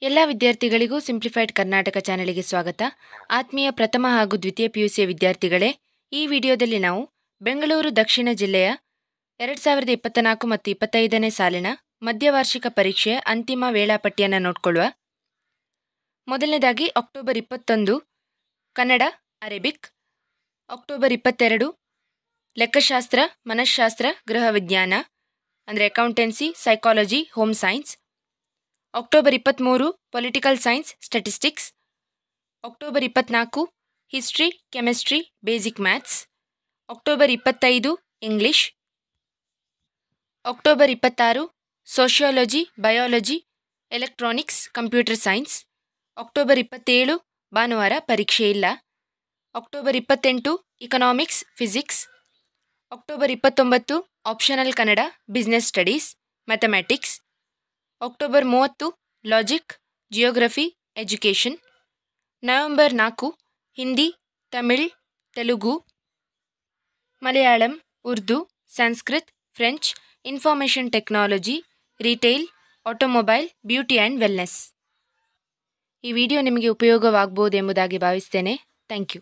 ಎಲ್ಲ ವಿದ್ಯಾರ್ಥಿಗಳಿಗೂ ಸಿಂಪ್ಲಿಫೈಡ್ ಕರ್ನಾಟಕ ಚಾನೆಲ್ಗೆ ಸ್ವಾಗತ. ಆತ್ಮೀಯ ಪ್ರಥಮ ಹಾಗೂ ದ್ವಿತೀಯ ಪಿಯುಸಿಯ ವಿದ್ಯಾರ್ಥಿಗಳೇ, ಈ ವಿಡಿಯೋದಲ್ಲಿ ನಾವು ಬೆಂಗಳೂರು ದಕ್ಷಿಣ ಜಿಲ್ಲೆಯ 2024 ಮತ್ತು 25ನೇ ಸಾಲಿನ ಮಧ್ಯವಾರ್ಷಿಕ ಪರೀಕ್ಷೆಯ ಅಂತಿಮ ವೇಳಾಪಟ್ಟಿಯನ್ನು ನೋಡಿಕೊಳ್ಳುವ. ಮೊದಲನೇದಾಗಿ ಅಕ್ಟೋಬರ್ 21 ಕನ್ನಡ ಅರೇಬಿಕ್, ಅಕ್ಟೋಬರ್ 22 ಲೆಕ್ಕಶಾಸ್ತ್ರ, ಮನಃಶಾಸ್ತ್ರ, ಗೃಹ ವಿಜ್ಞಾನ ಅಂದರೆ accountancy, psychology, home science, October 23 political science, statistics, October 24 history, chemistry, basic maths, October 25 English, October 26 sociology, biology, electronics, computer science, October 27 ಭಾನುವಾರ ಪರೀಕ್ಷೆ ಇಲ್ಲ, October 28 economics, physics, October 29 optional Kannada, business studies, mathematics, October 30 logic, geography, education, November 4 Hindi, Tamil, Telugu, Malayalam, Urdu, Sanskrit, French, information technology, retail, automobile, beauty and wellness. ಈ video ನಿಮಗೆ ಉಪಯೋಗವಾಗಬಹುದೆಂಬುದಾಗಿ ಭಾವಿಸ್ತೇನೆ. Thank you.